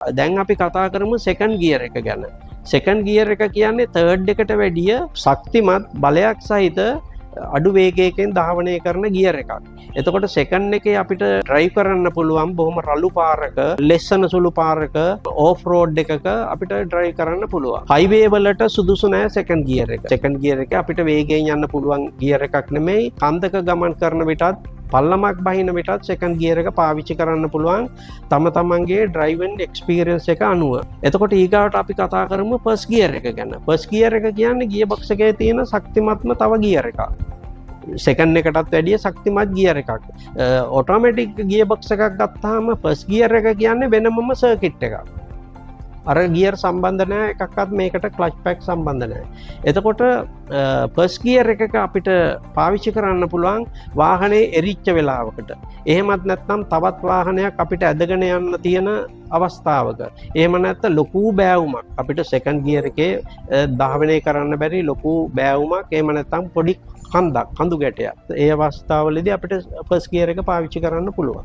දැන් අපි කතා කරමු සෙකන්ඩ් ගියර් එක ගැන. සෙකන්ඩ් ගියර් එක කියන්නේ තර්ඩ් එකට වැඩිය ශක්තිමත් බලයක් සහිත අඩු වේගයකින් ධාවනය කරන ගියර් එකක්. එතකොට සෙකන්ඩ් එකේ අපිට ඩ්‍රයිව් කරන්න පුළුවන් බොහොම රළු පාරක, ලෙස්සන සුළු පාරක, ඕෆ් රෝඩ් එකක අපිට ඩ්‍රයිව් කරන්න පුළුවන්. හයිවේ වලට සුදුසු නෑ සෙකන්ඩ් ගියර් එක. සෙකන්ඩ් ගියර් එක අපිට වේගයෙන් යන්න පුළුවන් ගියර් එකක් නෙමෙයි. කන්දක ගමන් කරන විටත් පල්ලමක් බහින විටත් සෙකන්ඩ් ගියර් එක පාවිච්චි කරන්න පුළුවන් තම තමන්ගේ ඩ්‍රයිවිං එක්ස්පීරියන්ස් එක අනුව. එතකොට ඊගාවට අපි කතා කරමු ෆස්ට් ගියර් එක ගැන. ෆස්ට් ගියර් එක කියන්නේ ගියර් බොක්ස් එකේ තියෙන ශක්තිමත්ම තව ගියර් එකක්. සෙකන්ඩ් එකටත් වැඩිය ශක්තිමත් ගියර් එකක්. ඔටෝමැටික් ගියර් බොක්ස් එකක් ගත්තාම ෆස්ට් ගියර් එක කියන්නේ වෙනමම සර්කිට් එකක්. අර ගියර් සම්බන්ධ නැහැ, එකක්වත් මේකට ක්ලච් පැක් සම්බන්ධ නැහැ. එතකොට ෆස්ට් ගියර් එකක අපිට පාවිච්චි කරන්න පුළුවන් වාහනේ එරිච්ච වෙලාවකට. එහෙමත් නැත්නම් තවත් වාහනයක් අපිට ඇදගෙන යන්න තියෙන අවස්ථාවක. එහෙම නැත්නම් ලොකු බෑවුමක් අපිට සෙකන්ඩ් ගියර් එකේ ධාවනය කරන්න බැරි ලොකු බෑවුමක්, එහෙම නැත්නම් පොඩි කඳු ගැටයක්. ඒ අවස්ථාවලදී අපිට ෆස්ට් ගියර් එක පාවිච්චි කරන්න පුළුවන්.